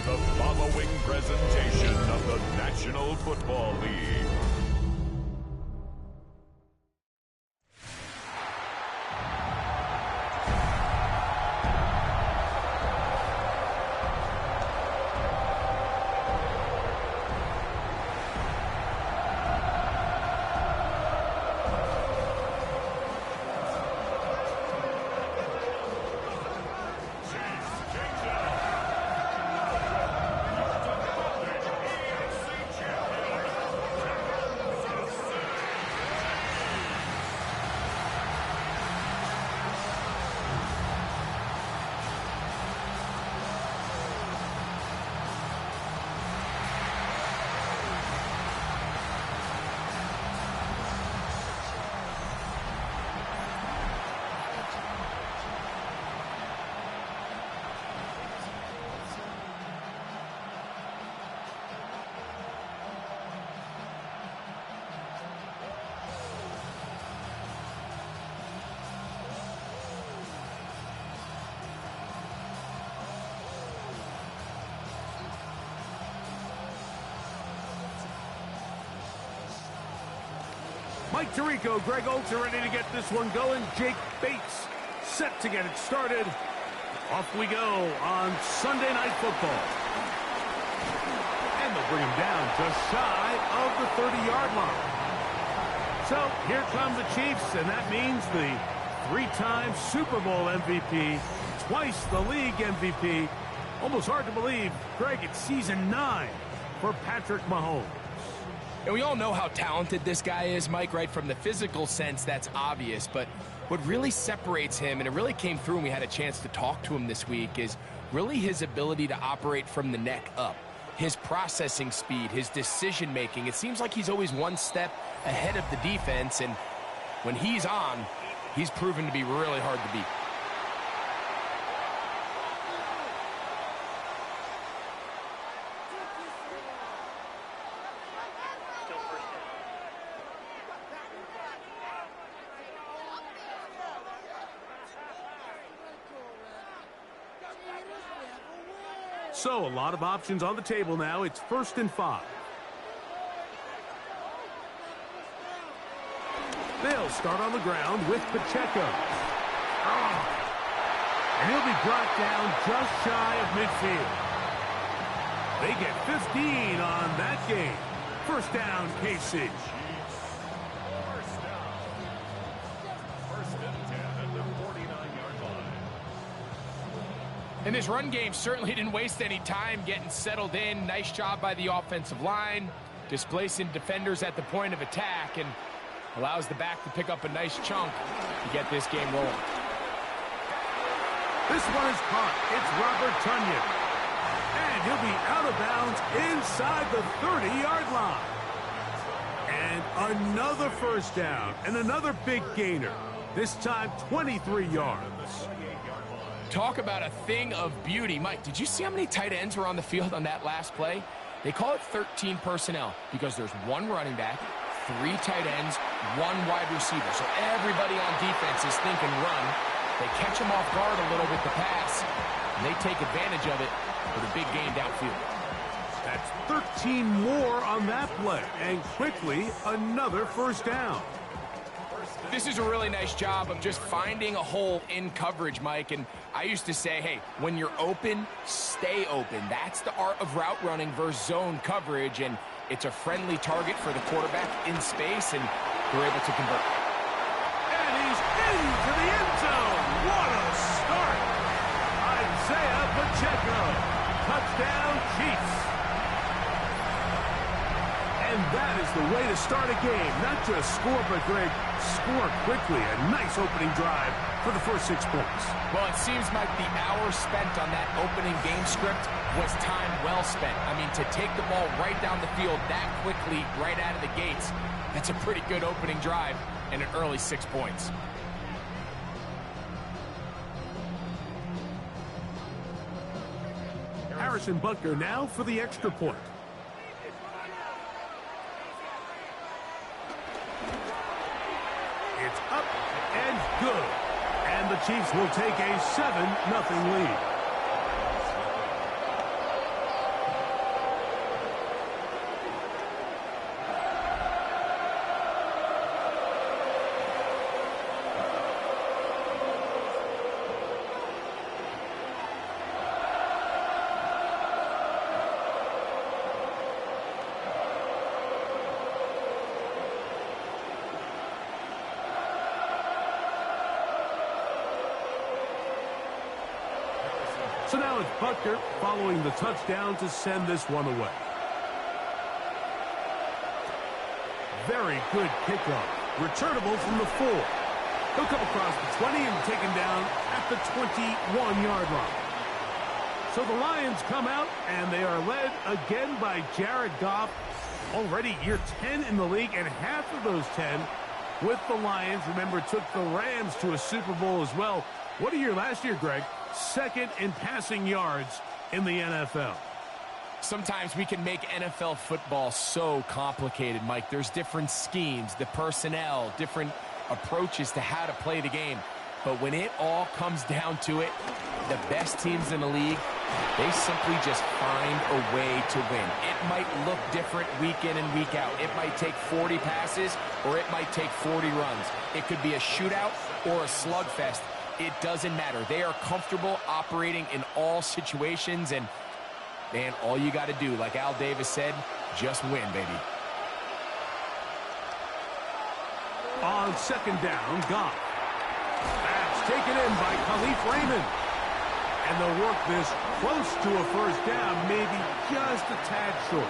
the following presentation of the National Football League. Mike Tirico, Greg Olsen ready to get this one going. Jake Bates set to get it started. Off we go on Sunday Night Football. And they'll bring him down just shy of the 30-yard line. So here come the Chiefs, and that means the three-time Super Bowl MVP, twice the league MVP. Almost hard to believe, Greg, it's season 9 for Patrick Mahomes. And we all know how talented this guy is, Mike, right? From the physical sense, that's obvious. But what really separates him, and it really came through when we had a chance to talk to him this week, is really his ability to operate from the neck up. His processing speed, his decision-making. It seems like he's always one step ahead of the defense. And when he's on, he's proven to be really hard to beat. So, a lot of options on the table now. It's 1st and 5. They'll start on the ground with Pacheco. And he'll be brought down just shy of midfield. They get 15 on that game. First down, KC. And this run game certainly didn't waste any time getting settled in. Nice job by the offensive line, displacing defenders at the point of attack, and allows the back to pick up a nice chunk to get this game rolling. This one is caught. It's Robert Tonyan. And he'll be out of bounds inside the 30-yard line. And another first down and another big gainer. This time 23 yards. Talk about a thing of beauty. Mike, did you see how many tight ends were on the field on that last play? They call it 13 personnel because there's one running back, 3 tight ends, 1 wide receiver. So everybody on defense is thinking run. They catch them off guard a little with the pass, and they take advantage of it for the big gain downfield. That's 13 more on that play, and quickly another first down. This is a really nice job of just finding a hole in coverage, Mike. And I used to say, hey, when you're open, stay open. That's the art of route running versus zone coverage. And it's a friendly target for the quarterback in space, and they're able to convert. And he's into the end zone. What a start. Isaiah Pacheco. Touchdown, Chiefs. And that is the way to start a game. Not just score, but Greg, score quickly. A nice opening drive for the first 6 points. Well, it seems like the hour spent on that opening game script was time well spent. I mean, to take the ball right down the field that quickly, right out of the gates, that's a pretty good opening drive and an early 6 points. Harrison Butker now for the extra point. It's up and good. And the Chiefs will take a 7-0 lead. So now it's Butker following the touchdown to send this one away. Very good kickoff. Returnable from the 4. He'll come across the 20 and taken down at the 21-yard line. So the Lions come out, and they are led again by Jared Goff. Already year 10 in the league, and half of those 10 with the Lions. Remember, took the Rams to a Super Bowl as well. What a year last year, Greg. Second in passing yards in the NFL. Sometimes we can make NFL football so complicated, Mike. There's different schemes, the personnel, different approaches to how to play the game. But when it all comes down to it, the best teams in the league, they simply just find a way to win. It might look different week in and week out. It might take 40 passes or it might take 40 runs. It could be a shootout or a slugfest. It doesn't matter. They are comfortable operating in all situations, and man, all you got to do, like Al Davis said, just win, baby. On second down, Goff. That's taken in by Khalif Raymond. And they'll work this close to a first down, maybe just a tad short.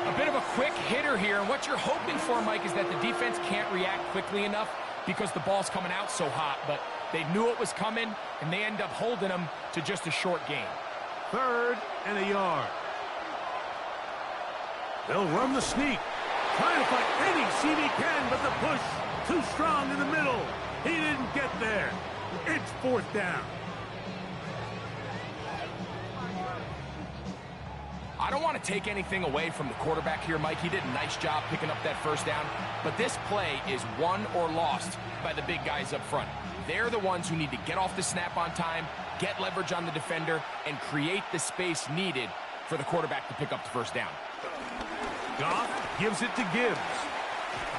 A bit of a quick hitter here, and what you're hoping for, Mike, is that the defense can't react quickly enough because the ball's coming out so hot, but they knew it was coming, and they end up holding them to just a short gain. 3rd and a yard. They'll run the sneak. Trying to find any seam he can, but the push too strong in the middle. He didn't get there. It's 4th down. I don't want to take anything away from the quarterback here, Mike. He did a nice job picking up that first down, but this play is won or lost by the big guys up front. They're the ones who need to get off the snap on time, get leverage on the defender, and create the space needed for the quarterback to pick up the first down. Goff gives it to Gibbs.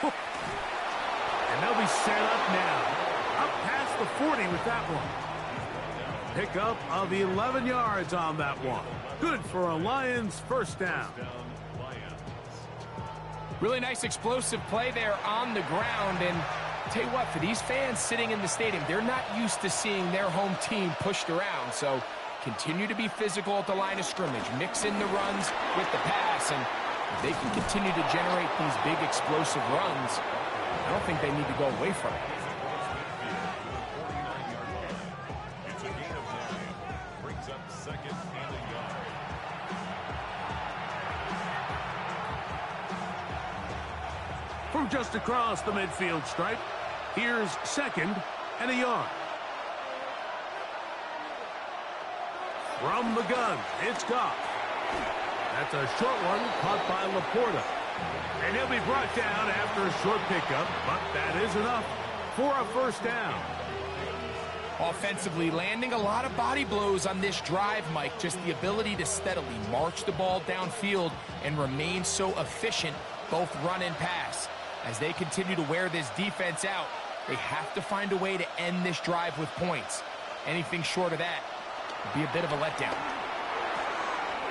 And they'll be set up now. Up past the 40 with that one. Pickup of 11 yards on that one. Good for a Lions first down. Really nice explosive play there on the ground, and tell you what, for these fans sitting in the stadium, they're not used to seeing their home team pushed around, so continue to be physical at the line of scrimmage, mix in the runs with the pass, and if they can continue to generate these big explosive runs, I don't think they need to go away from it. It's a gain of 9. Brings up 2nd and a yard. From just across the midfield stripe, here's 2nd and a yard. From the gun, it's Goff. That's a short one caught by Laporta. And he'll be brought down after a short pickup, but that is enough for a first down. Offensively, landing a lot of body blows on this drive, Mike. Just the ability to steadily march the ball downfield and remain so efficient, both run and pass. As they continue to wear this defense out, they have to find a way to end this drive with points. Anything short of that would be a bit of a letdown.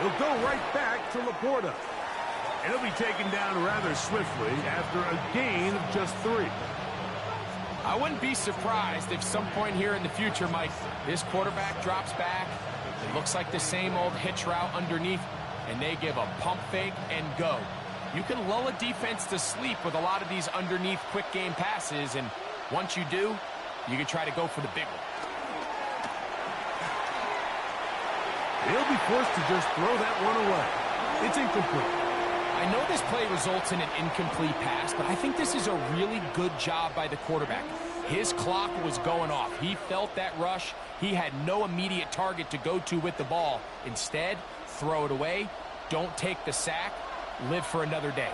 He'll go right back to Laporta. And he'll be taken down rather swiftly after a gain of just 3. I wouldn't be surprised if some point here in the future, Mike, this quarterback drops back. It looks like the same old hitch route underneath, and they give a pump fake and go. You can lull a defense to sleep with a lot of these underneath quick game passes, and once you do, you can try to go for the big one. He'll be forced to just throw that one away. It's incomplete. I know this play results in an incomplete pass, but I think this is a really good job by the quarterback. His clock was going off. He felt that rush. He had no immediate target to go to with the ball. Instead, throw it away. Don't take the sack. Live for another day.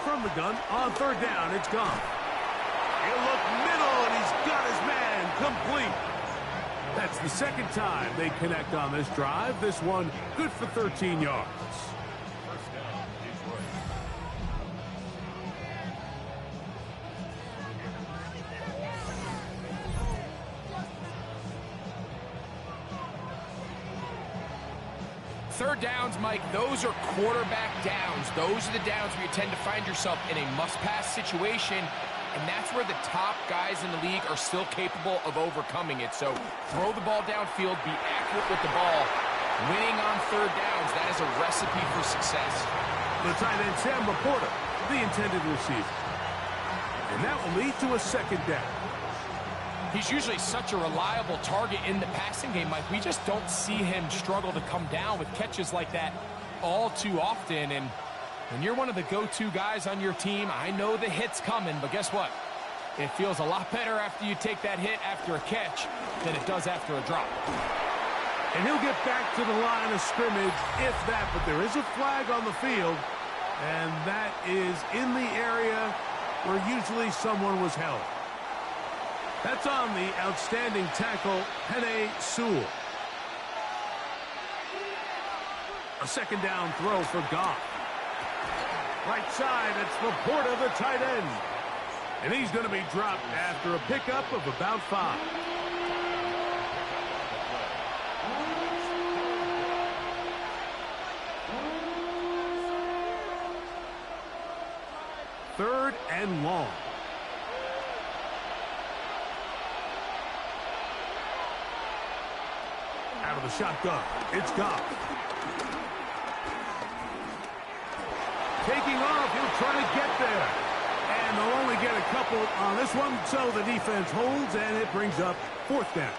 From the gun, on 3rd down, it's Goff. He'll look middle, and he's got his man complete. That's the 2nd time they connect on this drive. This one good for 13 yards. First down, Detroit. Third downs, Mike, those are quarterback downs. Those are the downs where you tend to find yourself in a must-pass situation, and that's where the top guys in the league are still capable of overcoming it. So throw the ball downfield, be accurate with the ball. Winning on third downs, that is a recipe for success. The tight end, Sam Laporta, the intended receiver. And that will lead to a second down. He's usually such a reliable target in the passing game, Mike. We just don't see him struggle to come down with catches like that all too often. And when you're one of the go-to guys on your team, I know the hit's coming, but guess what? It feels a lot better after you take that hit after a catch than it does after a drop. And he'll get back to the line of scrimmage, if that, but there is a flag on the field, and that is in the area where usually someone was held. That's on the outstanding tackle, Penei Sewell. A second down throw for Goff. Right side, it's Laporta, the tight end. And he's going to be dropped after a pickup of about 5. Third and long. Out of the shotgun, it's Goff. Taking off, he'll try to get there. And they'll only get a couple on this one, so the defense holds, and it brings up 4th down.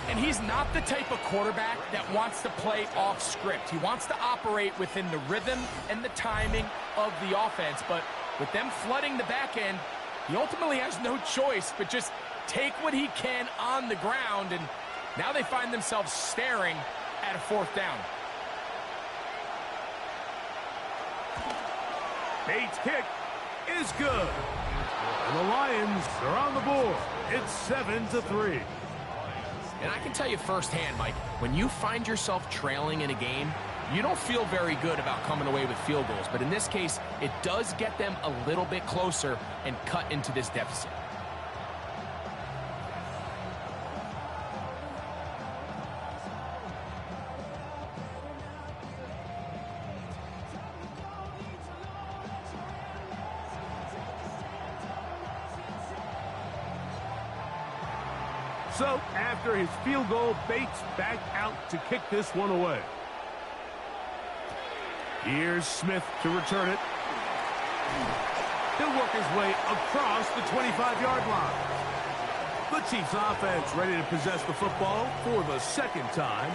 And he's not the type of quarterback that wants to play off script. He wants to operate within the rhythm and the timing of the offense. But with them flooding the back end, he ultimately has no choice but just take what he can on the ground. And now they find themselves staring at a 4th down. Bates' kick is good. And the Lions are on the board. It's 7-3. And I can tell you firsthand, Mike, when you find yourself trailing in a game, you don't feel very good about coming away with field goals. But in this case, it does get them a little bit closer and cut into this deficit. So, after his field goal, Bates back out to kick this one away. Here's Smith to return it. He'll work his way across the 25-yard line. The Chiefs offense ready to possess the football for the second time.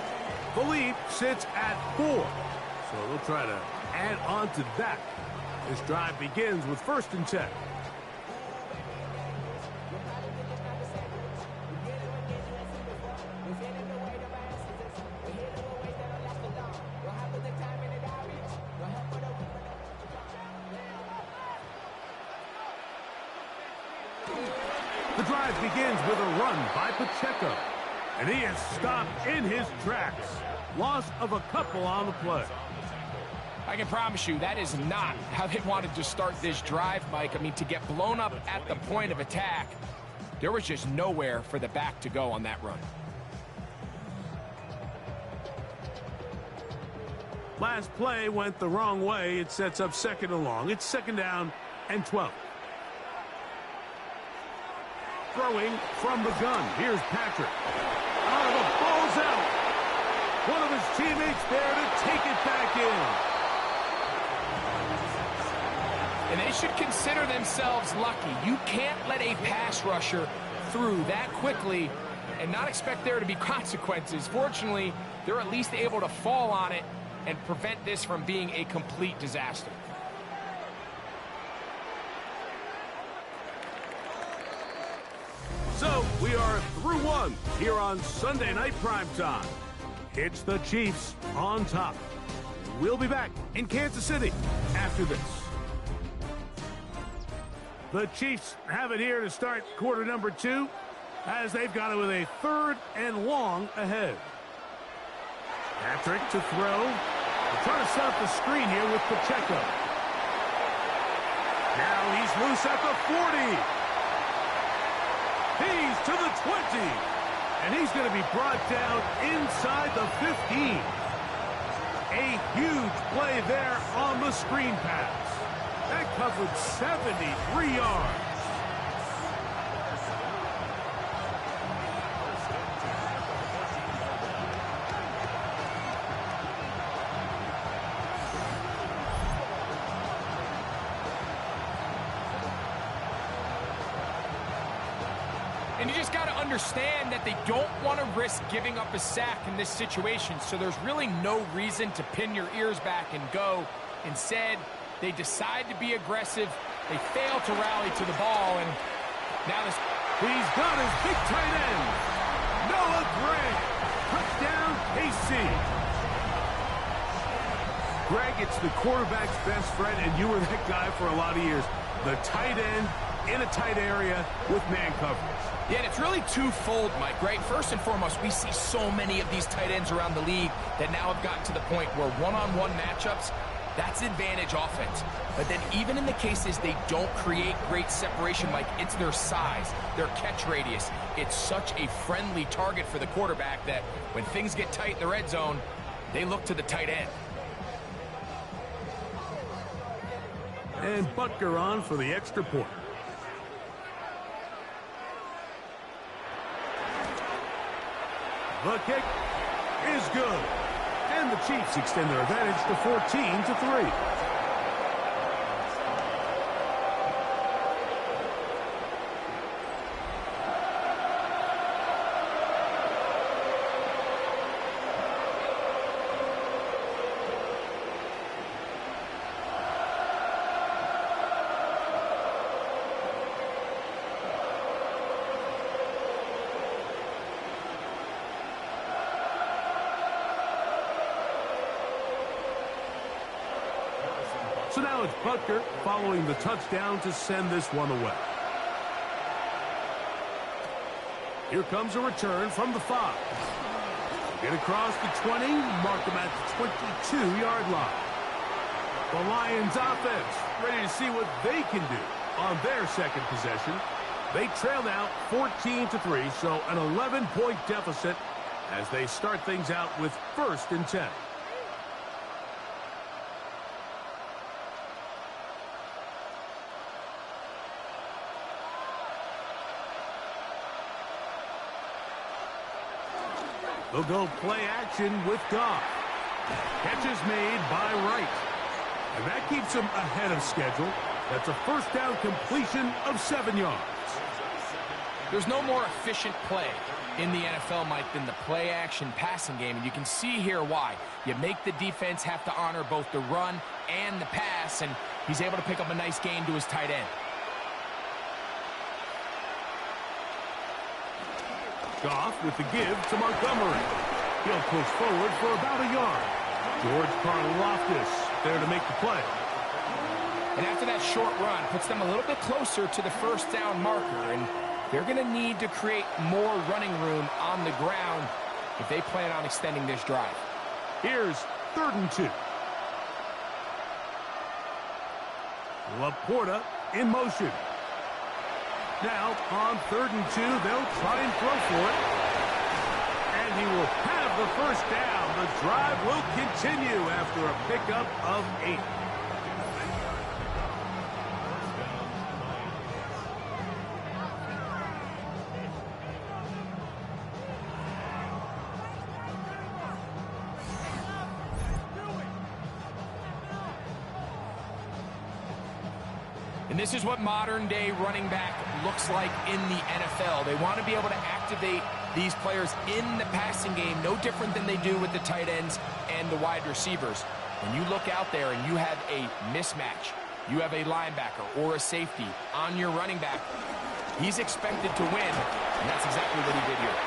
The lead sits at 4. So they'll try to add on to that. This drive begins with 1st and 10. The drive begins with a run by Pacheco, and he is stopped in his tracks. Loss of a couple on the play. I can promise you that is not how they wanted to start this drive, Mike. I mean, to get blown up at the point of attack, there was just nowhere for the back to go on that run. Last play went the wrong way. It sets up 2nd and long. It's 2nd down and 12. Throwing from the gun. Here's Patrick. The ball's out. One of his teammates there to take it back in. And they should consider themselves lucky. You can't let a pass rusher through that quickly and not expect there to be consequences. Fortunately, they're at least able to fall on it and prevent this from being a complete disaster. So, we are through one here on Sunday Night Primetime. It's the Chiefs on top. We'll be back in Kansas City after this. The Chiefs have it here to start quarter number 2 as they've got it with a 3rd and long ahead. Patrick to throw. They're trying to set up the screen here with Pacheco. Now he's loose at the 40. He's to the 20. And he's going to be brought down inside the 15. A huge play there on the screen pass. That covered 73 yards. understand that they don't want to risk giving up a sack in this situation, so there's really no reason to pin your ears back and go. Instead, they decide to be aggressive. They fail to rally to the ball, and now this... He's got his big tight end, Noah Gray. Touchdown, KC. Greg, it's the quarterback's best friend, and you were that guy for a lot of years. The tight end in a tight area with man coverage. Yeah, and it's really twofold, Mike, right? First and foremost, we see so many of these tight ends around the league that now have gotten to the point where one-on-one matchups, that's advantage offense. But then even in the cases they don't create great separation, Mike, it's their size, their catch radius. It's such a friendly target for the quarterback that when things get tight in the red zone, they look to the tight end. And Butker on for the extra point. The kick is good. And the Chiefs extend their advantage to 14-3. So now it's Butker following the touchdown to send this one away. Here comes a return from the 5. Get across the 20, mark them at the 22-yard line. The Lions offense ready to see what they can do on their second possession. They trail now 14-3, so an 11-point deficit as they start things out with 1st and 10. They'll go play action with Goff. Catch is made by Wright. And that keeps him ahead of schedule. That's a first down completion of 7 yards. There's no more efficient play in the NFL, Mike, than the play action passing game. And you can see here why. You make the defense have to honor both the run and the pass, and he's able to pick up a nice gain to his tight end. Goff with the give to Montgomery. He'll push forward for about a yard. George Karlaftis there to make the play. And after that short run, puts them a little bit closer to the first down marker, and they're going to need to create more running room on the ground if they plan on extending this drive. Here's 3rd and 2. Laporta in motion. Now, on 3rd and 2, they'll try and throw for it. And he will have the first down. The drive will continue after a pickup of 8. And this is what modern-day running back looks like in the NFL. They want to be able to activate these players in the passing game, no different than they do with the tight ends and the wide receivers. When you look out there and you have a mismatch, you have a linebacker or a safety on your running back, he's expected to win, and that's exactly what he did here.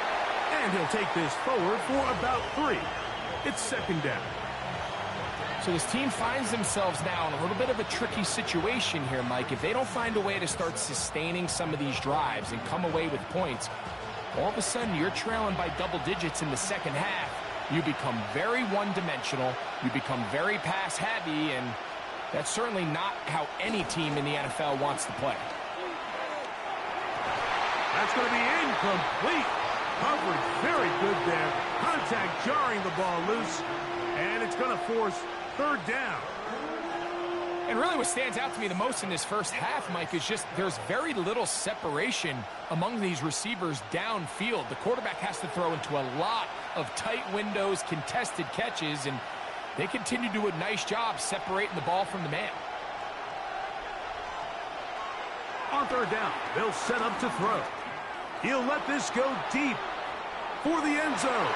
And he'll take this forward for about 3. It's 2nd down. So this team finds themselves now in a little bit of a tricky situation here, Mike. If they don't find a way to start sustaining some of these drives and come away with points, all of a sudden you're trailing by double digits in the second half. You become very one-dimensional. You become very pass-heavy, and that's certainly not how any team in the NFL wants to play. That's going to be incomplete. Coverage very good there. Contact jarring the ball loose, and it's going to force 3rd down. And really what stands out to me the most in this first half, Mike, is just there's very little separation among these receivers downfield. The quarterback has to throw into a lot of tight windows, contested catches, and they continue to do a nice job separating the ball from the man. On 3rd down, they'll set up to throw. He'll let this go deep for the end zone.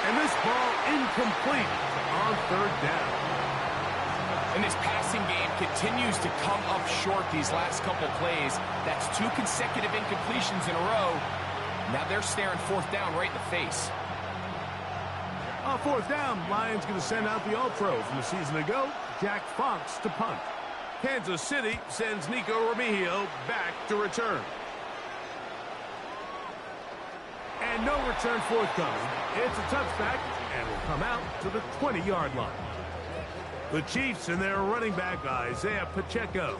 And this ball incomplete on third down. And this passing game continues to come up short these last couple plays. That's 2 consecutive incompletions in a row. Now they're staring fourth down right in the face. On fourth down, Lions going to send out the All-Pro from a season ago, Jack Fox, to punt. Kansas City sends Nico Remigio back to return. And no return forthcoming. It's a touchback and will come out to the 20-yard line. The Chiefs and their running back, Isaiah Pacheco,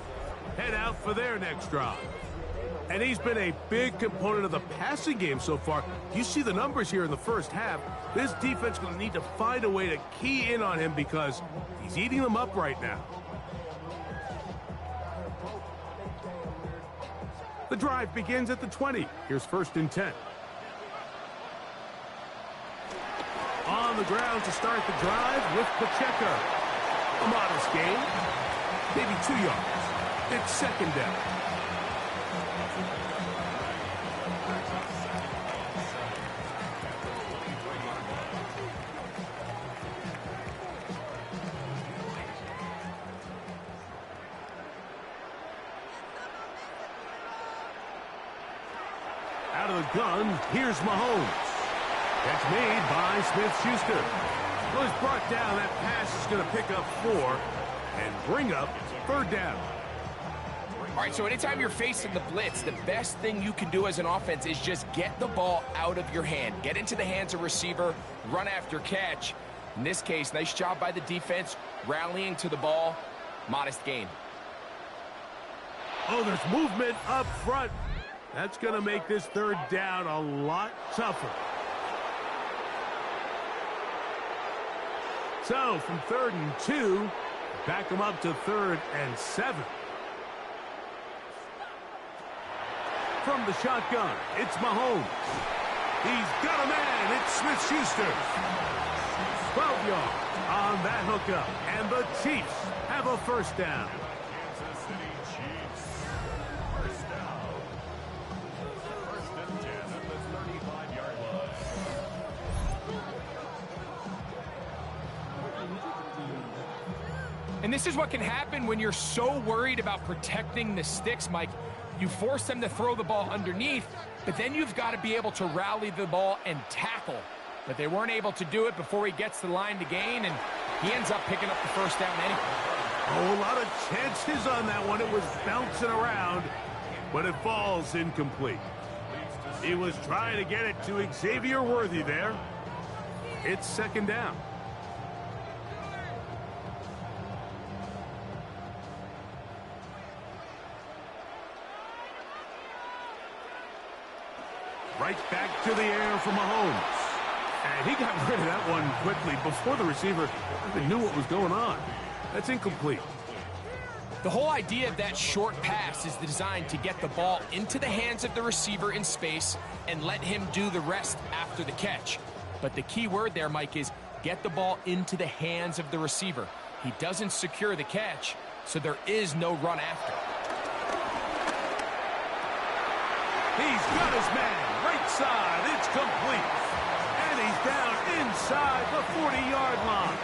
head out for their next drive. And he's been a big component of the passing game so far. You see the numbers here in the first half. This defense is going to need to find a way to key in on him because he's eating them up right now. The drive begins at the 20. Here's 1st and 10. On the ground to start the drive with Pacheco. A modest gain, maybe 2 yards. It's 2nd down. Out of the gun, here's Mahomes. That's made by Smith-Schuster. Well, he's brought down. That pass is going to pick up 4 and bring up 3rd down. All right, so anytime you're facing the blitz, the best thing you can do as an offense is just get the ball out of your hand. Get into the hands of receiver, run after catch. In this case, nice job by the defense, rallying to the ball. Modest gain. Oh, there's movement up front. That's going to make this 3rd down a lot tougher. So, from 3rd and 2, back them up to 3rd and 7. From the shotgun, it's Mahomes. He's got a man. It's Smith-Schuster. 12 yards on that hookup. And the Chiefs have a 1st down. Kansas City Chiefs. 1st down. 1st and 10 at the 35-yard line. And this is what can happen when you're so worried about protecting the sticks, Mike. You force them to throw the ball underneath, but then you've got to be able to rally the ball and tackle. But they weren't able to do it before he gets the line to gain, and he ends up picking up the 1st down anyway. Oh, a lot of chances on that one. It was bouncing around, but it falls incomplete. He was trying to get it to Xavier Worthy there. It's 2nd down. Right back to the air for Mahomes. And he got rid of that one quickly before the receiver even knew what was going on. That's incomplete. The whole idea of that short pass is designed to get the ball into the hands of the receiver in space and let him do the rest after the catch. But the key word there, Mike, is get the ball into the hands of the receiver. He doesn't secure the catch, so there is no run after. He's got his man. Right side, it's complete. And he's down inside the 40-yard line.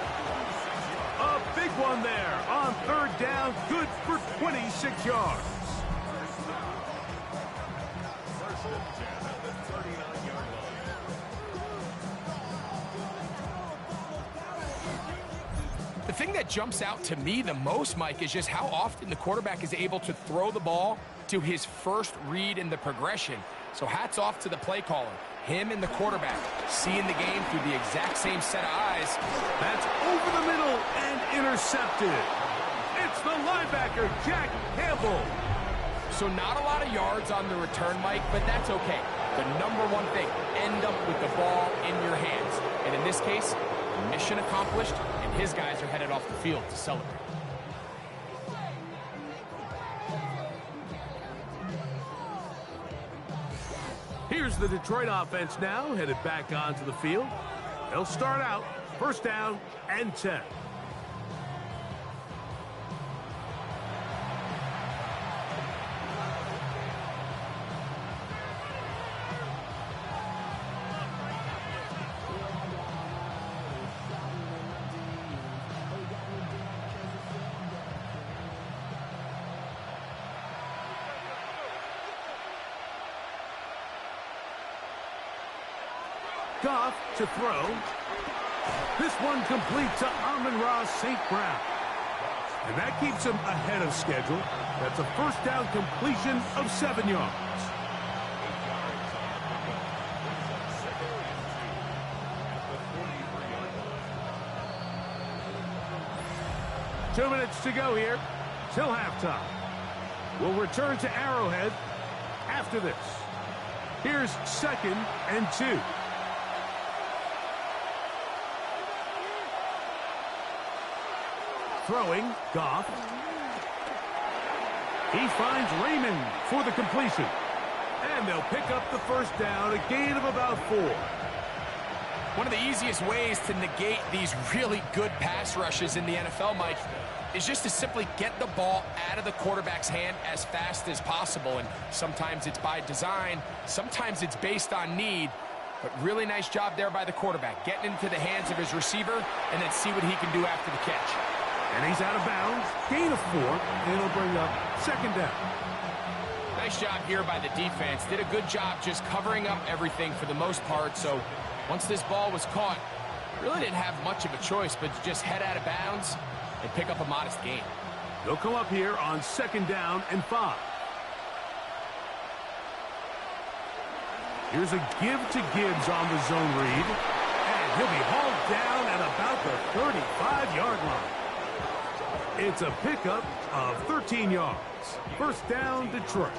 A big one there on 3rd down, good for 26 yards. 1st and 10 at the 39-yard line. The thing that jumps out to me the most, Mike, is just how often the quarterback is able to throw the ball to his first read in the progression. So hats off to the play caller. Him and the quarterback seeing the game through the exact same set of eyes. That's over the middle and intercepted. It's the linebacker, Jack Campbell. So not a lot of yards on the return, Mike, but that's okay. The number one thing, end up with the ball in your hands. And in this case, mission accomplished, and his guys are headed off the field to celebrate. Here's the Detroit offense now, headed back onto the field. They'll start out 1st down and 10. Goff to throw. This one complete to Amon-Ra St. Brown. And that keeps him ahead of schedule. That's a first down completion of 7 yards. Two minutes to go here till halftime. We'll return to Arrowhead after this. Here's 2nd and 2. Throwing, Goff. He finds Raymond for the completion. And they'll pick up the first down, a gain of about 4. One of the easiest ways to negate these really good pass rushes in the NFL, Mike, is just to simply get the ball out of the quarterback's hand as fast as possible. And sometimes it's by design, sometimes it's based on need. But really nice job there by the quarterback, getting into the hands of his receiver and then see what he can do after the catch. And he's out of bounds, gain of 4, and it'll bring up 2nd down. Nice job here by the defense. Did a good job just covering up everything for the most part. So once this ball was caught, really didn't have much of a choice but to just head out of bounds and pick up a modest gain. They'll come up here on 2nd down and 5. Here's a give to Gibbs on the zone read. And he'll be hauled down at about the 35-yard line. It's a pickup of 13 yards. First down, Detroit.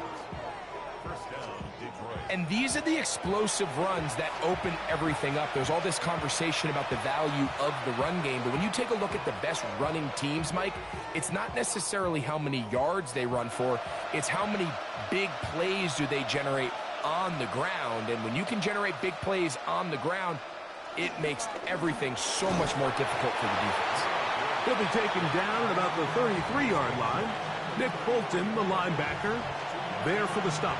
First down, Detroit. And these are the explosive runs that open everything up. There's all this conversation about the value of the run game, but when you take a look at the best running teams, Mike, it's not necessarily how many yards they run for, it's how many big plays do they generate on the ground. And when you can generate big plays on the ground, it makes everything so much more difficult for the defense. He'll be taken down at about the 33-yard line. Nick Bolton, the linebacker, there for the stop.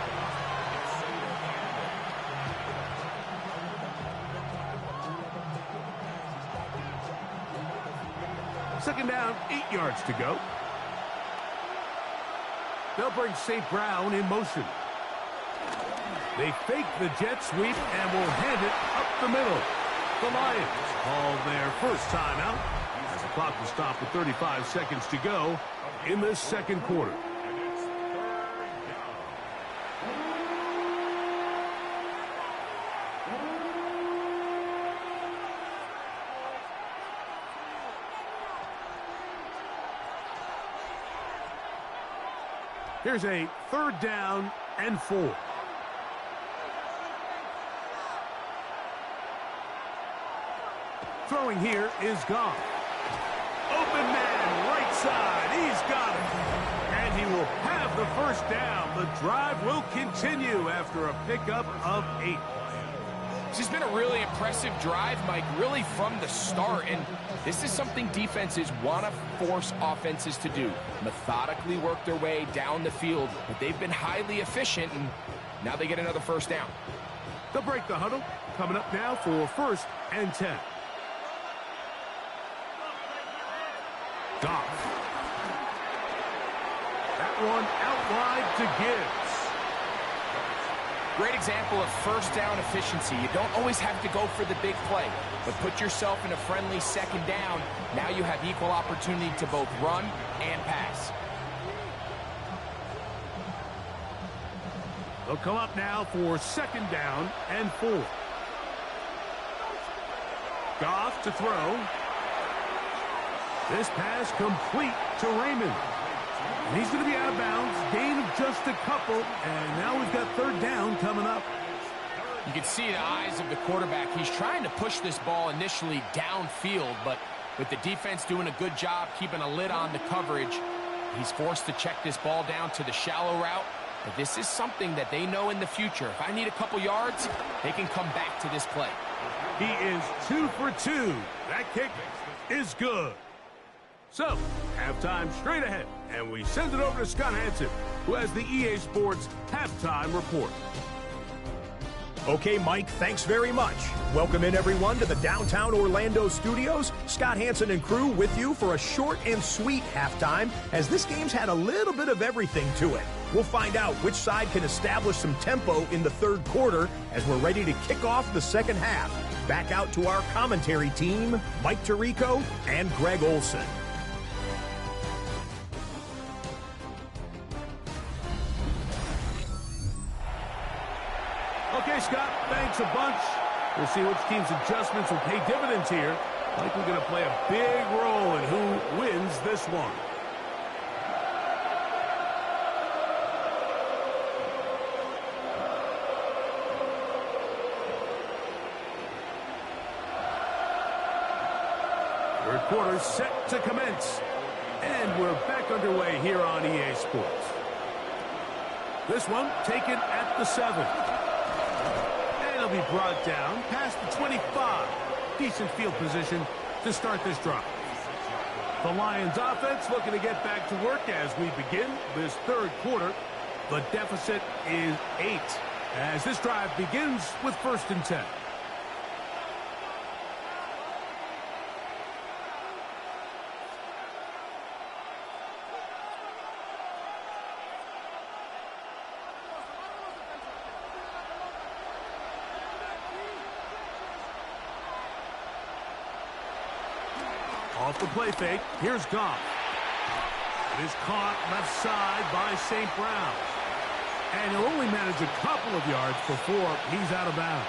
Second down, 8 yards to go. They'll bring St. Brown in motion. They fake the jet sweep and will hand it up the middle. The Lions call their first timeout. As the clock will stop with 35 seconds to go in the second quarter. Here's a 3rd down and 4. Throwing here is Goff. Open man, right side. He's got it. And he will have the first down. The drive will continue after a pickup of 8. This has been a really impressive drive, Mike, really from the start. And this is something defenses want to force offenses to do. Methodically work their way down the field. But they've been highly efficient, and now they get another first down. They'll break the huddle. Coming up now for 1st and 10. Goff. That one out wide to Gibbs. Great example of first down efficiency. You don't always have to go for the big play, but put yourself in a friendly second down. Now you have equal opportunity to both run and pass. They'll come up now for 2nd down and 4. Goff to throw. This pass complete to Raymond. And he's going to be out of bounds. Gain of just a couple. And now we've got 3rd down coming up. You can see the eyes of the quarterback. He's trying to push this ball initially downfield, but with the defense doing a good job keeping a lid on the coverage, he's forced to check this ball down to the shallow route. But this is something that they know in the future. If I need a couple yards, they can come back to this play. He is 2 for 2. That kick is good. So, halftime straight ahead, and we send it over to Scott Hansen, who has the EA Sports Halftime Report. Okay, Mike, thanks very much. Welcome in, everyone, to the downtown Orlando studios. Scott Hansen and crew with you for a short and sweet halftime, as this game's had a little bit of everything to it. We'll find out which side can establish some tempo in the 3rd quarter as we're ready to kick off the second half. Back out to our commentary team, Mike Tirico and Greg Olson. Okay, Scott, thanks a bunch. We'll see which team's adjustments will pay dividends here. Likely going to play a big role in who wins this one. Third quarter set to commence. And we're back underway here on EA Sports. This one taken at the 7. And it'll be brought down past the 25. Decent field position to start this drive. The Lions offense looking to get back to work as we begin this third quarter. The deficit is 8 as this drive begins with 1st and 10. Off the play fake, here's Goff. It is caught left side by St. Brown. And he'll only manage a couple of yards before he's out of bounds.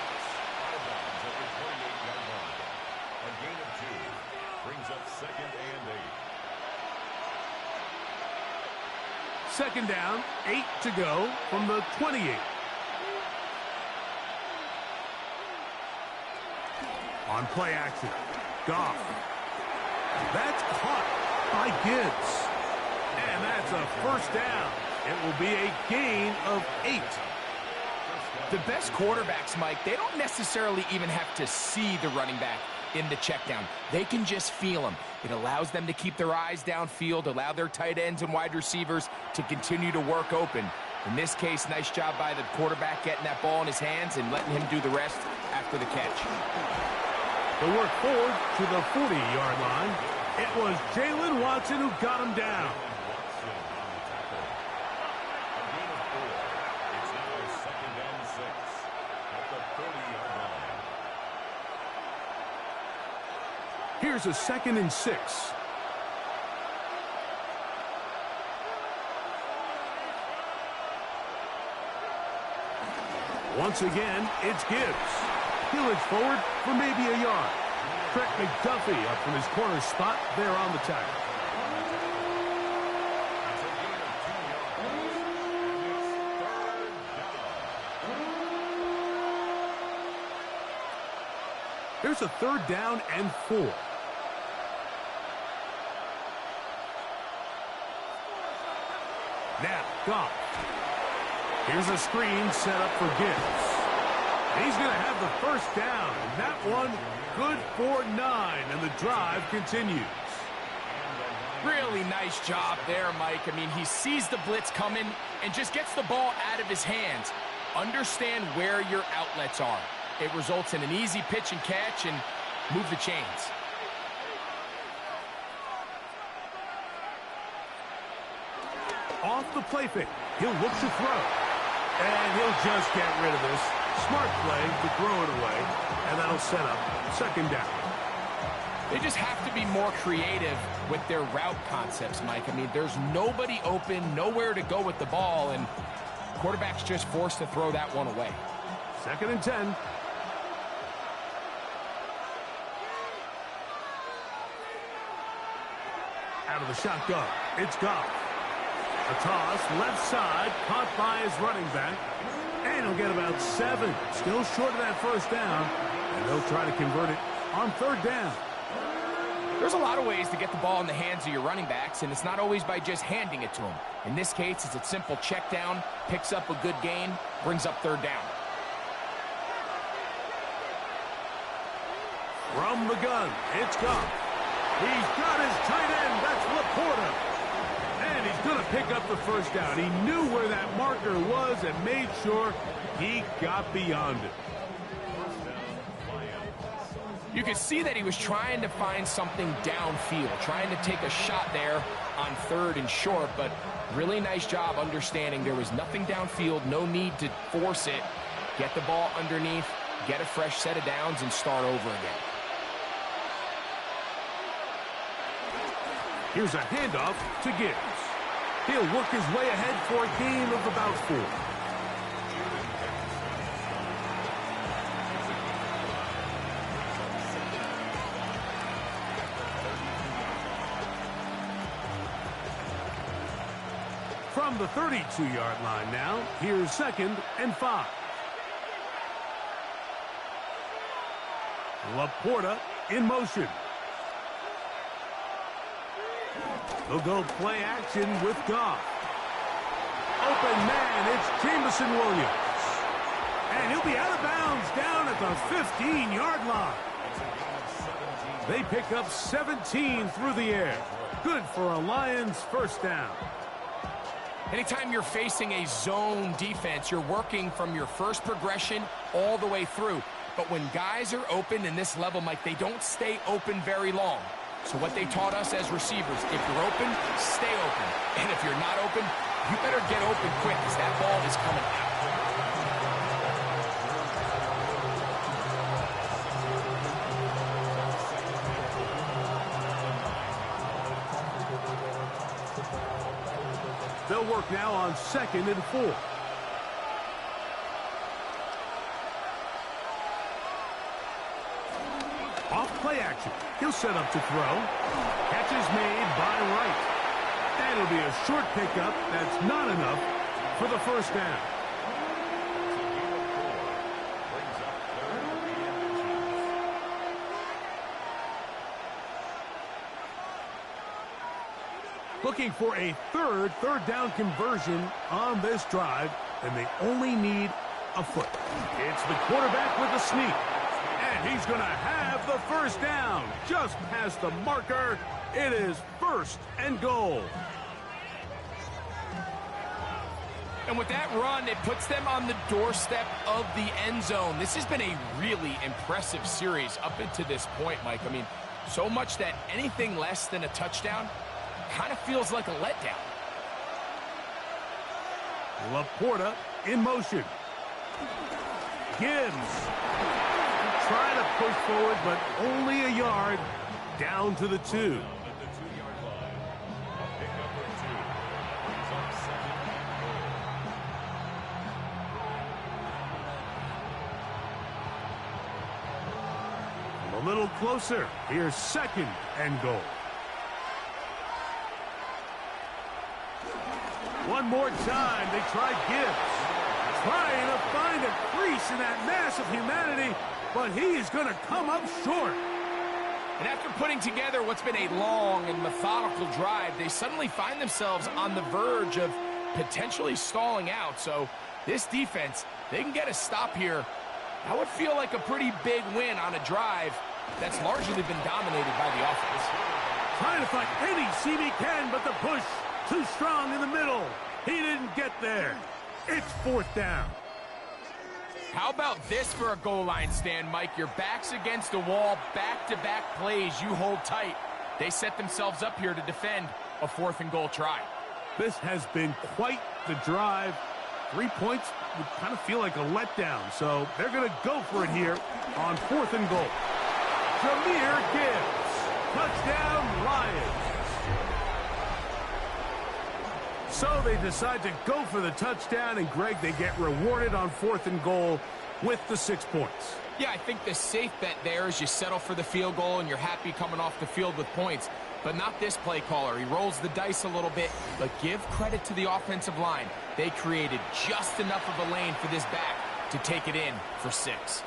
A gain of 2 brings up 2nd and 8. 2nd down, 8 to go from the 28. On play action, Goff. That's caught by Gibbs. And that's a 1st down. It will be a gain of 8. The best quarterbacks, Mike, they don't necessarily even have to see the running back in the check down. They can just feel him. It allows them to keep their eyes downfield, allow their tight ends and wide receivers to continue to work open. In this case, nice job by the quarterback getting that ball in his hands and letting him do the rest after the catch. The work forward to the 40-yard line. It was Jalen Watson who got him down. Here's a 2nd and 6. Once again, it's Gibbs. He'll edge forward for maybe a yard. Trent McDuffie up from his corner spot there on the tackle. Here's a 3rd down and 4. Now, Goff. Here's a screen set up for Gibbs. He's going to have the 1st down. And that one good for 9, and the drive continues. Really nice job there, Mike. I mean, he sees the blitz coming and just gets the ball out of his hands. Understand where your outlets are. It results in an easy pitch and catch and move the chains. Off the play fake, he'll look to throw. And he'll just get rid of this. Smart play to throw it away, and that'll set up 2nd down. They just have to be more creative with their route concepts, Mike. I mean, there's nobody open, nowhere to go with the ball, and quarterback's just forced to throw that one away. 2nd and 10. Out of the shotgun, it's Goff. A toss, left side, caught by his running back. And he'll get about 7. Still short of that 1st down. And they'll try to convert it on 3rd down. There's a lot of ways to get the ball in the hands of your running backs, and it's not always by just handing it to them. In this case, it's a simple check down, picks up a good gain, brings up 3rd down. From the gun, it's Goff. He's got his tight end. That's Laporta. And he's going to pick up the 1st down. He knew where that marker was and made sure he got beyond it. You could see that he was trying to find something downfield, trying to take a shot there on 3rd and short, but really nice job understanding there was nothing downfield, no need to force it. Get the ball underneath, get a fresh set of downs, and start over again. Here's a handoff to Gibbs. He'll work his way ahead for a gain of about 4. From the 32-yard line now, here's 2nd and 5. Laporta in motion. He'll go play action with Goff. Open man, it's Jameson Williams. And he'll be out of bounds down at the 15-yard line. They pick up 17 through the air. Good for a Lions first down. Anytime you're facing a zone defense, you're working from your first progression all the way through. But when guys are open in this level, Mike, they don't stay open very long. So what they taught us as receivers, if you're open, stay open. And if you're not open, you better get open quick because that ball is coming out. They'll work now on 2nd and 4. Off play action. He'll set up to throw. Catch is made by Wright. And it'll be a short pickup that's not enough for the first down. Looking for a third down conversion on this drive, and they only need a foot. It's the quarterback with the sneak. And he's going to have the first down. Just past the marker. It is 1st and goal. And with that run, it puts them on the doorstep of the end zone. This has been a really impressive series up into this point, Mike. I mean, so much that anything less than a touchdown kind of feels like a letdown. Laporta in motion. Gibbs. Trying to push forward, but only a yard. Down to the 2. At the 2-yard line. A pickup of 2. He's on 2nd and goal. A little closer. Here's 2nd and goal. One more time, they try Gibbs. Trying to find a crease in that mass of humanity, but he is going to come up short. And after putting together what's been a long and methodical drive, they suddenly find themselves on the verge of potentially stalling out. So this defense, they can get a stop here. That would feel like a pretty big win on a drive that's largely been dominated by the offense. Trying to find any seam he can, but the push too strong in the middle. He didn't get there. It's 4th down. How about this for a goal line stand, Mike? Your back's against the wall, back-to-back plays, you hold tight. They set themselves up here to defend a 4th and goal try. This has been quite the drive. 3 points would kind of feel like a letdown, so they're going to go for it here on 4th and goal. Jahmyr Gibbs. Touchdown, Lions. So they decide to go for the touchdown, and Greg, they get rewarded on 4th and goal with the 6 points. Yeah, I think the safe bet there is you settle for the field goal and you're happy coming off the field with points. But not this play caller. He rolls the dice a little bit, but give credit to the offensive line. They created just enough of a lane for this back to take it in for 6.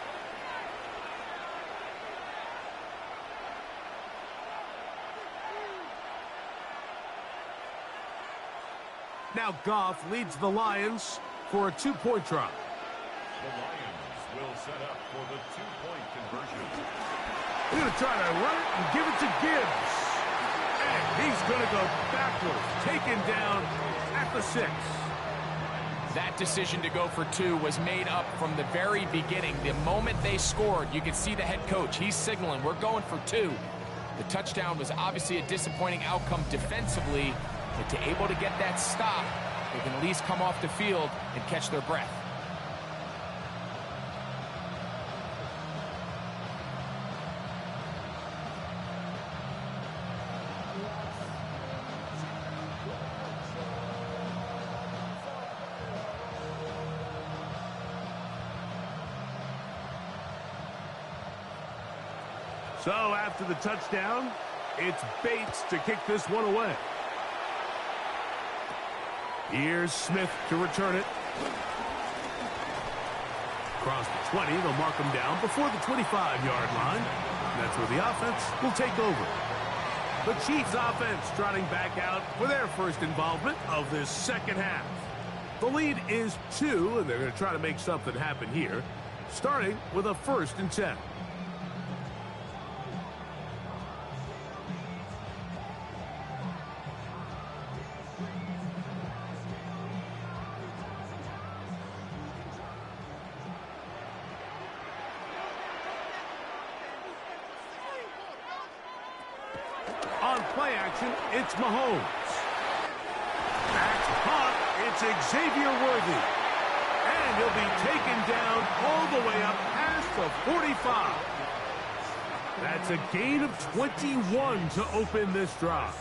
Now Goff leads the Lions for a 2-point try. The Lions will set up for the 2-point conversion. They're going to try to run it and give it to Gibbs. And he's going to go backwards, taken down at the 6. That decision to go for 2 was made up from the very beginning. The moment they scored, you could see the head coach. He's signaling, we're going for 2. The touchdown was obviously a disappointing outcome defensively, but to able to get that stop, they can at least come off the field and catch their breath. So after the touchdown, it's Bates to kick this one away. Here's Smith to return it. Across the 20, they'll mark him down before the 25-yard line. That's where the offense will take over. The Chiefs offense trotting back out for their first involvement of this second half. The lead is 2, and they're going to try to make something happen here, starting with a 1st and 10. On play action, it's Mahomes. That's caught. It's Xavier Worthy. And he'll be taken down all the way up past the 45. That's a gain of 21 to open this drive.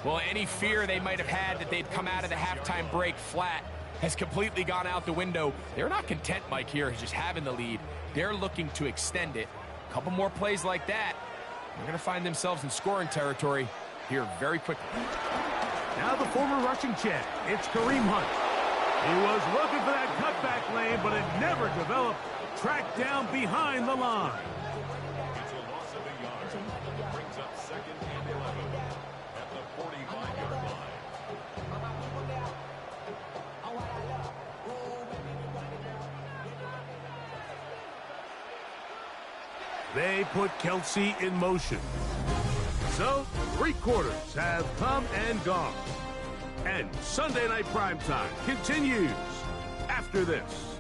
Well, any fear they might have had that they'd come out of the halftime break flat has completely gone out the window. They're not content, Mike, here, just having the lead. They're looking to extend it. A couple more plays like that, they're going to find themselves in scoring territory here very quickly. Now the former rushing champ, it's Kareem Hunt. He was looking for that cutback lane, but it never developed. Tracked down behind the line. It's a loss of a yard. Brings up 2nd and 11 at the 45-yard line. They put Kelce in motion. So, 3 quarters have come and gone. And Sunday Night Primetime continues after this.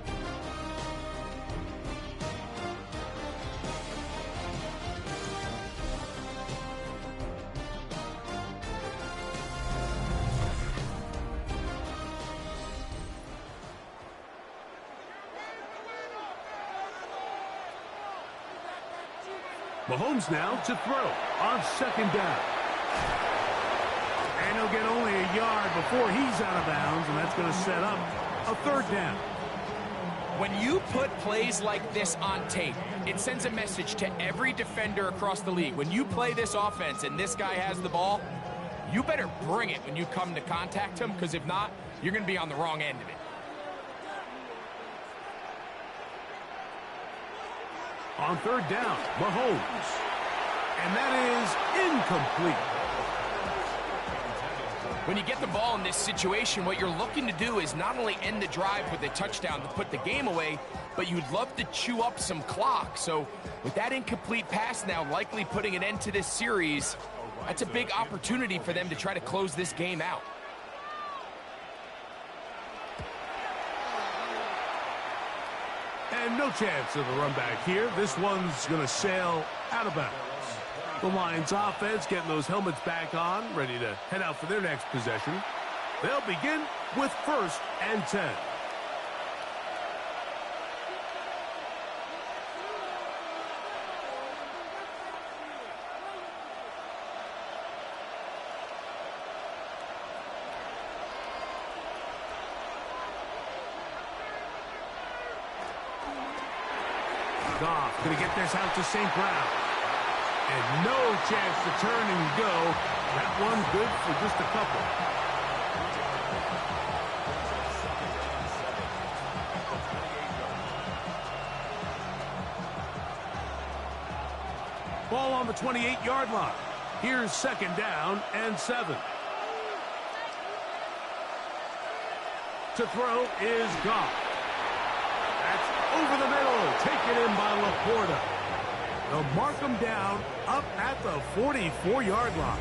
Mahomes now to throw on 2nd down. And he'll get only a yard before he's out of bounds, and that's going to set up a 3rd down. When you put plays like this on tape, it sends a message to every defender across the league. When you play this offense and this guy has the ball, you better bring it when you come to contact him, because if not, you're going to be on the wrong end of it. On 3rd down, Mahomes. And that is incomplete. When you get the ball in this situation, what you're looking to do is not only end the drive with a touchdown to put the game away, but you'd love to chew up some clock. So with that incomplete pass now likely putting an end to this series, that's a big opportunity for them to try to close this game out. And no chance of a run back here. This one's going to sail out of bounds. The Lions offense getting those helmets back on, ready to head out for their next possession. They'll begin with 1st and 10. Goff going to get this out to St. Brown. And no chance to turn and go. That one good for just a couple. Ball on the 28-yard line. Here's 2nd down and 7. To throw is Goff. That's over the middle. Taken in by Laporta. They'll mark him down up at the 44-yard line.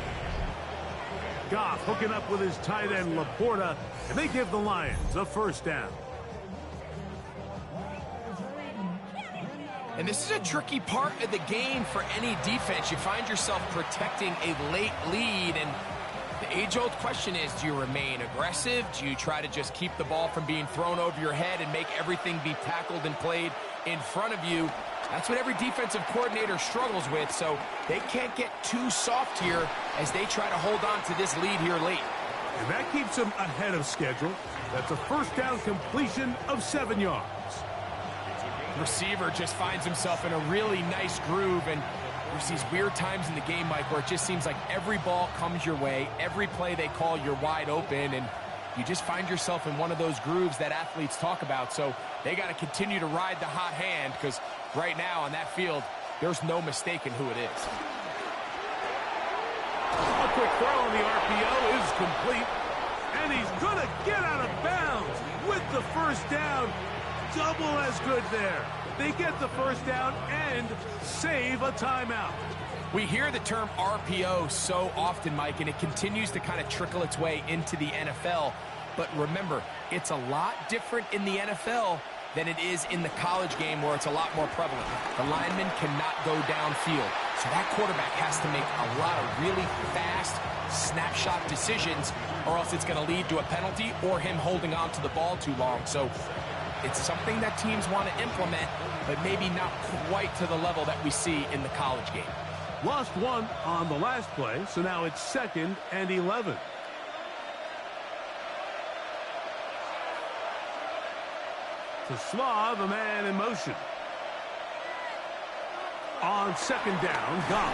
Goff hooking up with his tight end Laporta, and they give the Lions a 1st down. And this is a tricky part of the game for any defense. You find yourself protecting a late lead, and the age-old question is, do you remain aggressive? Do you try to just keep the ball from being thrown over your head and make everything be tackled and played in front of you? That's what every defensive coordinator struggles with, so they can't get too soft here as they try to hold on to this lead here late. And that keeps them ahead of schedule. That's a 1st down completion of 7 yards. It's a gain receiver just finds himself in a really nice groove, and there's these weird times in the game, Mike, where it just seems like every ball comes your way, every play they call, you're wide open, and you just find yourself in one of those grooves that athletes talk about. So they got to continue to ride the hot hand, because right now on that field, there's no mistaking who it is. A quick throw on the RPO is complete, and he's going to get out of bounds with the first down. Double as good there. They get the first down and save a timeout. We hear the term RPO so often, Mike, and it continues to kind of trickle its way into the NFL. But remember, it's a lot different in the NFL than it is in the college game, where it's a lot more prevalent. The lineman cannot go downfield, so that quarterback has to make a lot of really fast snapshot decisions, or else it's going to lead to a penalty or him holding on to the ball too long. So it's something that teams want to implement, but maybe not quite to the level that we see in the college game. Lost one on the last play, so now it's 2nd and 11. To Slav, a man in motion. On 2nd down, Goff.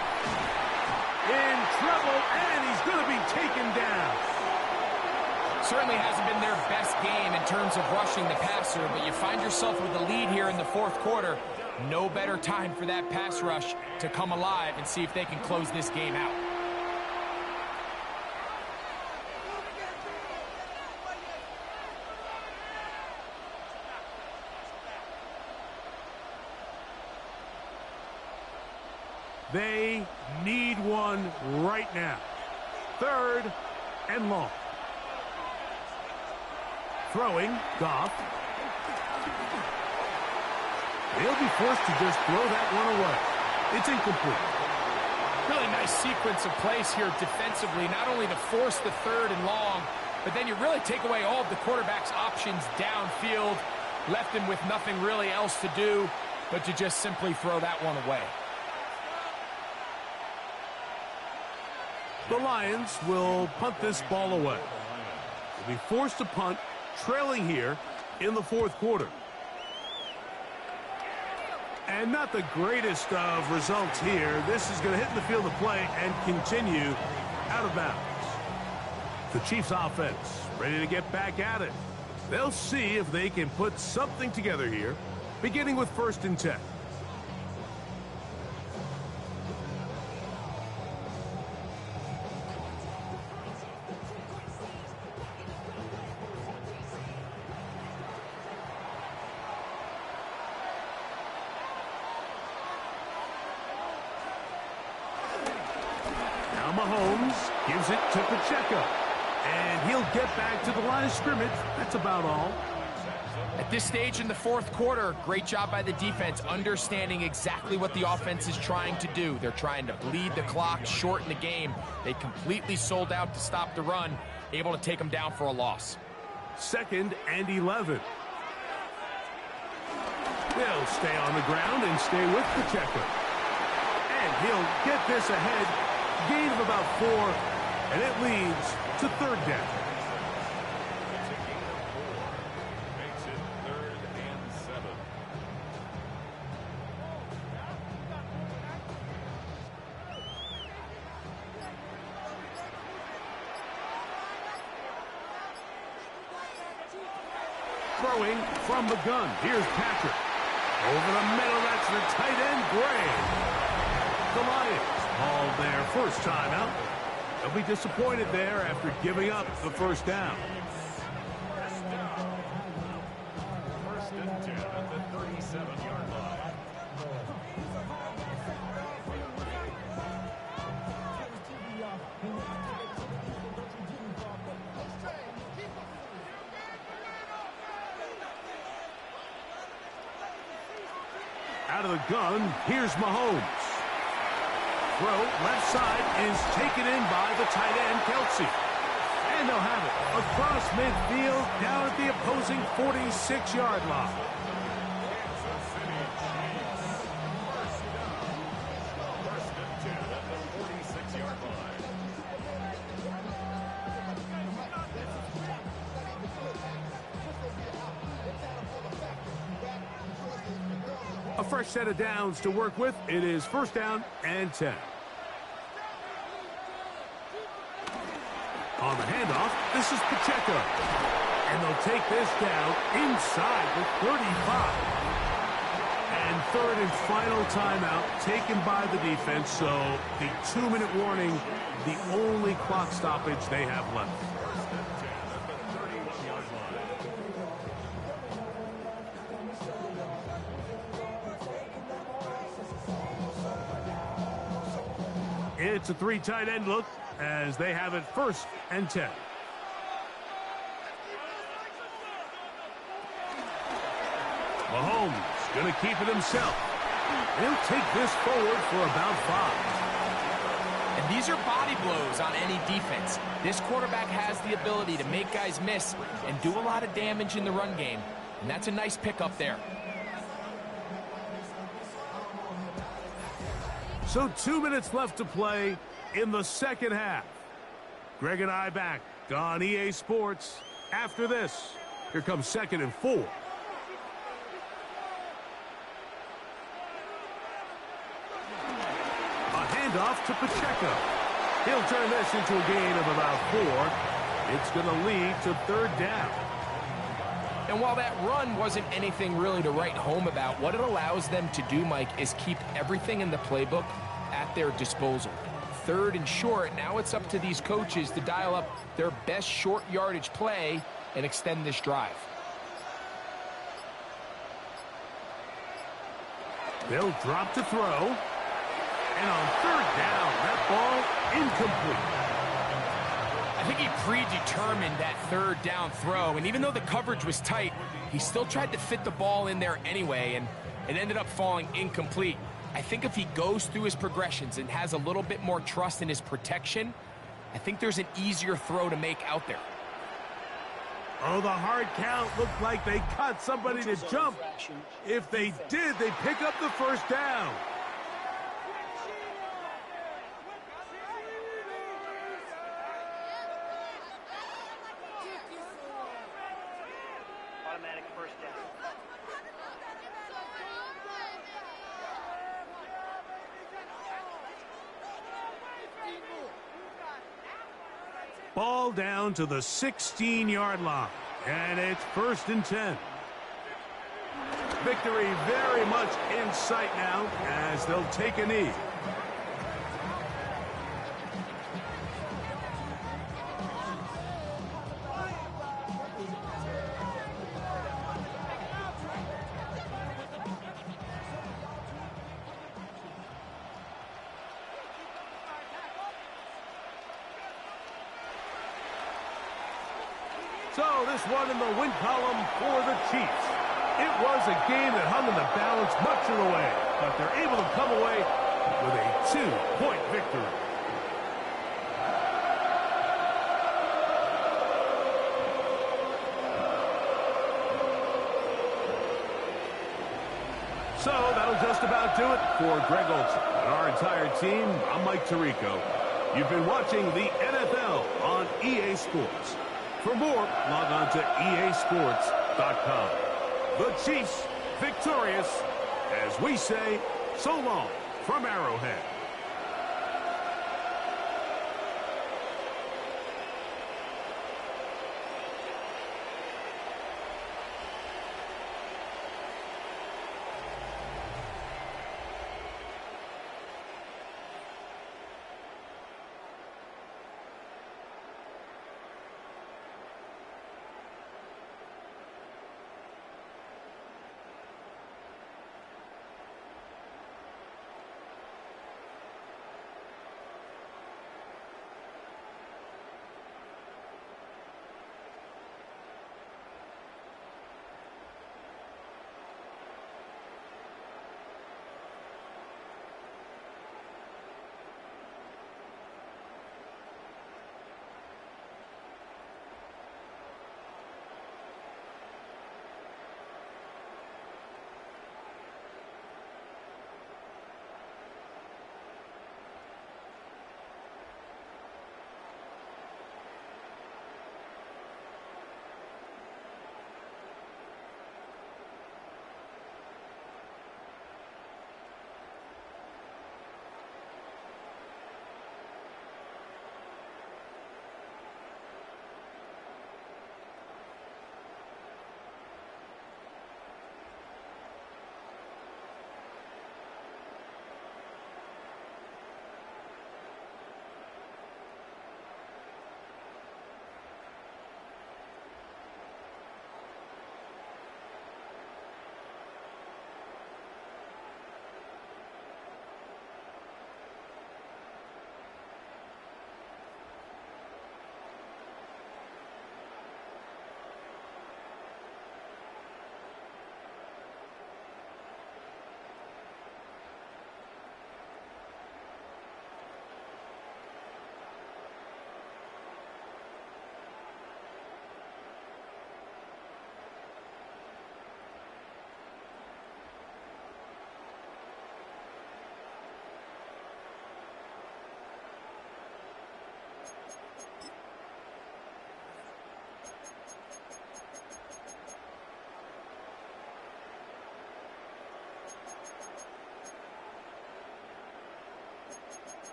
In trouble, and he's going to be taken down. Certainly hasn't been their best game in terms of rushing the passer, but you find yourself with the lead here in the 4th quarter. No better time for that pass rush to come alive and see if they can close this game out. They need one right now. 3rd and long. Throwing, Goff. They'll be forced to just throw that one away. It's incomplete. Really nice sequence of plays here defensively, not only to force the 3rd and long, but then you really take away all of the quarterback's options downfield, left him with nothing really else to do but to just simply throw that one away. The Lions will punt this ball away. They'll be forced to punt, trailing here in the 4th quarter. And not the greatest of results here. This is going to hit the field of play and continue out of bounds. The Chiefs offense ready to get back at it. They'll see if they can put something together here, beginning with 1st and 10. Mahomes gives it to Pacheco, and he'll get back to the line of scrimmage. That's about all. At this stage in the 4th quarter, great job by the defense, understanding exactly what the offense is trying to do. They're trying to bleed the clock, shorten the game. They completely sold out to stop the run, able to take them down for a loss. 2nd and 11. They'll stay on the ground and stay with Pacheco. And he'll get this ahead. Gain of about 4, and it leads to 3rd down. Makes it 3rd and 7. Throwing from the gun. Here's Patrick. Over the middle, that's the tight end, Gray. The Lions called their first timeout. They'll be disappointed there after giving up the first down. 1st and 10 at the 37-yard line. Out of the gun, here's Mahomes. Throw, left side, is taken in by the tight end, Kelce. And they'll have it across midfield, down at the opposing 46-yard line. Kansas City Chiefs. 1st and 10 at the 46-yard line. fresh set of downs to work with. It is first down and 10. On the handoff, this is Pacheco. And they'll take this down inside the 35. And third and final timeout taken by the defense. So the 2-minute warning, the only clock stoppage they have left. It's a 3 tight end look as they have it first and 10. Mahomes going to keep it himself. He'll take this forward for about 5. And these are body blows on any defense. This quarterback has the ability to make guys miss and do a lot of damage in the run game. And that's a nice pickup there. So 2 minutes left to play in the second half. Greg and I back on EA Sports. After this, here comes 2nd and 4. A handoff to Pacheco. He'll turn this into a gain of about 4. It's going to lead to 3rd down. And while that run wasn't anything really to write home about, what it allows them to do, Mike, is keep everything in the playbook at their disposal. 3rd and short, now it's up to these coaches to dial up their best short yardage play and extend this drive. They'll drop to throw. And on 3rd down, that ball incomplete. I think he predetermined that 3rd down throw, and even though the coverage was tight, he still tried to fit the ball in there anyway, and it ended up falling incomplete. I think if he goes through his progressions and has a little bit more trust in his protection, I think there's an easier throw to make out there. Oh, the hard count looked like they caught somebody to jump. If they did, they pick up the 1st down. Automatic 1st down. Ball down to the 16-yard line, and it's 1st and 10. Victory very much in sight now as they'll take a knee. So this one in the win column for the Chiefs. It was a game that hung in the balance much of the way, but they're able to come away with a 2-point victory. So that'll just about do it for Greg Olson and our entire team. I'm Mike Tirico. You've been watching the NFL on EA Sports. For more, log on to easports.com. The Chiefs victorious, as we say, so long from Arrowhead.